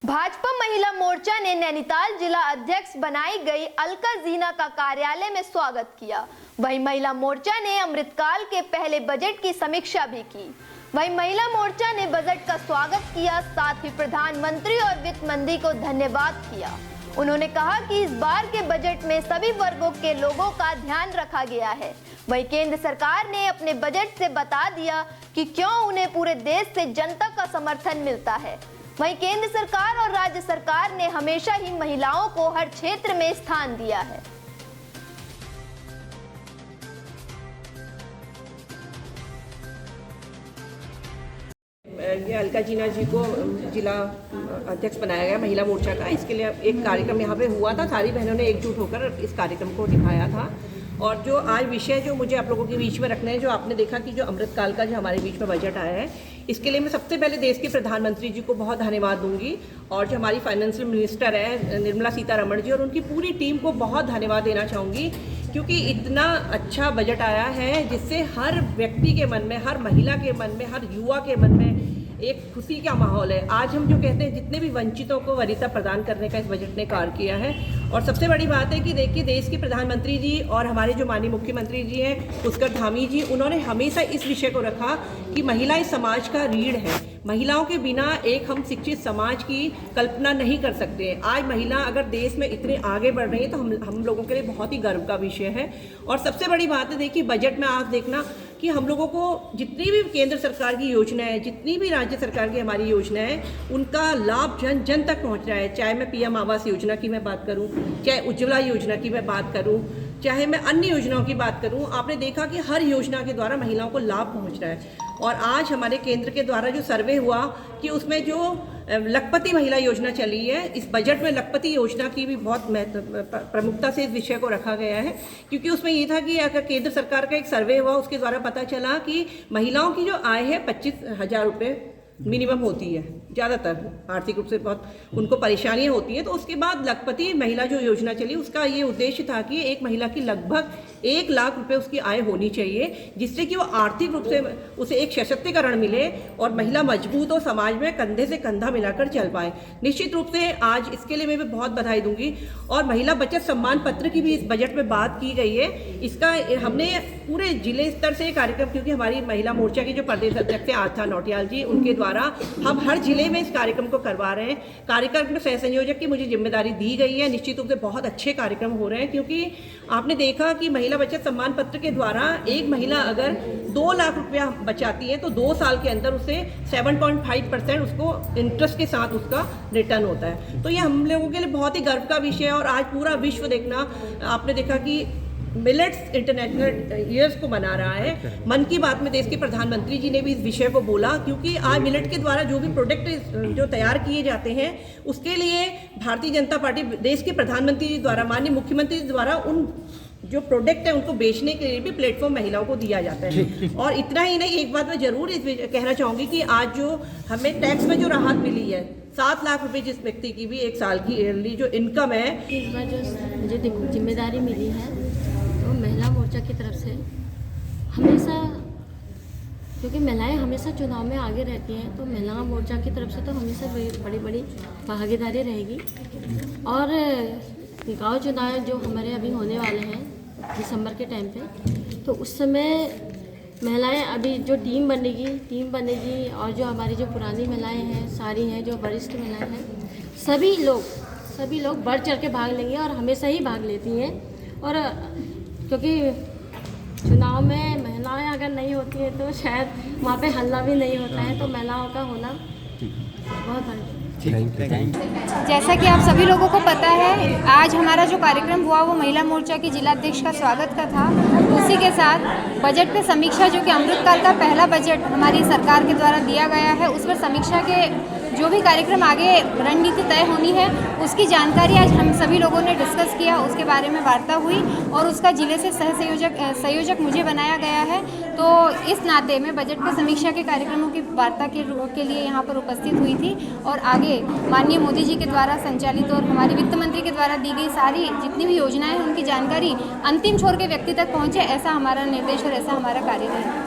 भाजपा महिला मोर्चा ने नैनीताल जिला अध्यक्ष बनाई गई अलका जीना का कार्यालय में स्वागत किया। वहीं महिला मोर्चा ने अमृतकाल के पहले बजट की समीक्षा भी की। वहीं महिला मोर्चा ने बजट का स्वागत किया, साथ ही प्रधानमंत्री और वित्त मंत्री को धन्यवाद किया। उन्होंने कहा कि इस बार के बजट में सभी वर्गों के लोगों का ध्यान रखा गया है। वहीं केंद्र सरकार ने अपने बजट से बता दिया कि क्यों उन्हें पूरे देश से जनता का समर्थन मिलता है। वहीं केंद्र सरकार और राज्य सरकार ने हमेशा ही महिलाओं को हर क्षेत्र में स्थान दिया है। ये अलका जीना जी को जिला अध्यक्ष बनाया गया महिला मोर्चा का। इसके लिए एक कार्यक्रम यहाँ पे हुआ था, सारी बहनों ने एकजुट होकर इस कार्यक्रम को निभाया था। और जो आज विषय जो मुझे आप लोगों के बीच में रखना है, जो आपने देखा कि जो अमृतकाल का जो हमारे बीच में बजट आया है, इसके लिए मैं सबसे पहले देश के प्रधानमंत्री जी को बहुत धन्यवाद दूंगी और जो हमारी फाइनेंशियल मिनिस्टर है निर्मला सीतारमण जी और उनकी पूरी टीम को बहुत धन्यवाद देना चाहूँगी, क्योंकि इतना अच्छा बजट आया है जिससे हर व्यक्ति के मन में, हर महिला के मन में, हर युवा के मन में एक खुशी का माहौल है। आज हम जो कहते हैं जितने भी वंचितों को वरीयता प्रदान करने का इस बजट ने कार्य किया है। और सबसे बड़ी बात है कि देखिए, देश के प्रधानमंत्री जी और हमारे जो माननीय मुख्यमंत्री जी हैं पुष्कर धामी जी, उन्होंने हमेशा इस विषय को रखा कि महिला इस समाज का रीढ़ है। महिलाओं के बिना एक हम शिक्षित समाज की कल्पना नहीं कर सकते। आज महिला अगर देश में इतने आगे बढ़ रही है तो हम लोगों के लिए बहुत ही गर्व का विषय है। और सबसे बड़ी बात है, देखिए बजट में आप देखना कि हम लोगों को जितनी भी केंद्र सरकार की योजना है, जितनी भी राज्य सरकार की हमारी योजना है, उनका लाभ जन जन तक पहुंच रहा है। चाहे मैं पीएम आवास योजना की मैं बात करूं, चाहे उज्ज्वला योजना की मैं बात करूं, चाहे मैं अन्य योजनाओं की बात करूं, आपने देखा कि हर योजना के द्वारा महिलाओं को लाभ पहुंच रहा है। और आज हमारे केंद्र के द्वारा जो सर्वे हुआ कि उसमें जो लखपति महिला योजना चली है, इस बजट में लखपति योजना की भी बहुत प्रमुखता से इस विषय को रखा गया है, क्योंकि उसमें ये था कि अगर केंद्र सरकार का एक सर्वे हुआ, उसके द्वारा पता चला कि महिलाओं की जो आय है 25,000 रुपये मिनिमम होती है। ज़्यादातर आर्थिक रूप से बहुत उनको परेशानियां होती हैं। तो उसके बाद लखपति महिला जो योजना चली, उसका ये उद्देश्य था कि एक महिला की लगभग 1 लाख रुपए उसकी आय होनी चाहिए, जिससे कि वो आर्थिक रूप से उसे एक सशक्तिकरण मिले और महिला मजबूत हो, समाज में कंधे से कंधा मिलाकर चल पाए। निश्चित रूप से आज इसके लिए मैं भी बहुत बधाई दूंगी। और महिला बचत सम्मान पत्र की भी इस बजट में बात की गई है। इसका हमने पूरे जिले स्तर से कार्यक्रम, क्योंकि हमारी महिला मोर्चा की जो प्रदेश अध्यक्ष है आस्था नौटियाल जी, उनके द्वारा हम हर जिले में इस कार्यक्रम को करवा रहे हैं। कार्यक्रम में सह संयोजक की मुझे जिम्मेदारी दी गई है। निश्चित रूप से बहुत अच्छे कार्यक्रम हो रहे हैं, क्योंकि आपने देखा कि महिला बचत सम्मान पत्र के द्वारा एक महिला अगर 2 लाख रुपया बचाती है तो 2 साल के अंदर उसे 7.5% उसको इंटरेस्ट के साथ उसका रिटर्न होता है। तो ये हम लोगों के लिए बहुत ही गर्व का विषय है। और आज पूरा विश्व देखना, आपने देखा कि मिलेट्स इंटरनेशनल ईयर्स को मना रहा है। मन की बात में देश के प्रधानमंत्री जी ने भी इस विषय को बोला, क्योंकि आज मिलेट के द्वारा जो भी प्रोडक्ट जो तैयार किए जाते हैं, उसके लिए भारतीय जनता पार्टी देश के प्रधानमंत्री जी द्वारा, माननीय मुख्यमंत्री जी द्वारा उन जो प्रोडक्ट है उनको बेचने के लिए भी प्लेटफॉर्म महिलाओं को दिया जाता है। और इतना ही नहीं, एक बात मैं जरूर कहना चाहूँगी कि आज जो हमें टैक्स में जो राहत मिली है 7 लाख रुपए, जिस व्यक्ति की भी 1 साल की ईयरली जो इनकम है, इस बार जो मुझे जिम्मेदारी मिली है तो महिला मोर्चा की तरफ से हमेशा, क्योंकि महिलाएं हमेशा चुनाव में आगे रहती हैं, तो महिला मोर्चा की तरफ से तो हमेशा बड़ी बड़ी भागीदारी रहेगी। और गांव चुनाव जो हमारे अभी होने वाले हैं दिसंबर के टाइम पे, तो उस समय महिलाएं अभी जो टीम बनेगी और जो हमारी जो पुरानी महिलाएं हैं सारी हैं, जो वरिष्ठ महिलाएं हैं, सभी लोग बढ़ चढ़ के भाग लेंगे और हमेशा ही भाग लेती हैं। और क्योंकि चुनाव में महिलाएं अगर नहीं होती हैं तो शायद वहाँ पे हल्ला भी नहीं होता है, तो महिलाओं का होना बहुत जैसा कि आप सभी लोगों को पता है, आज हमारा जो कार्यक्रम हुआ वो महिला मोर्चा की जिला अध्यक्ष का स्वागत का था। उसी के साथ बजट पे समीक्षा, जो कि अमृतकाल का पहला बजट हमारी सरकार के द्वारा दिया गया है, उस पर समीक्षा के जो भी कार्यक्रम आगे रणनीति तय होनी है उसकी जानकारी आज हम सभी लोगों ने डिस्कस किया, उसके बारे में वार्ता हुई और उसका जिले से संयोजक मुझे बनाया गया है। तो इस नाते मैं बजट पे समीक्षा के कार्यक्रमों की वार्ता के लिए यहाँ पर उपस्थित हुई थी और आगे माननीय मोदी जी के द्वारा संचालित और हमारे वित्त मंत्री के द्वारा दी गई सारी जितनी भी योजनाएं हैं उनकी जानकारी अंतिम छोर के व्यक्ति तक पहुँचे, ऐसा हमारा निर्देश और ऐसा हमारा कार्य है।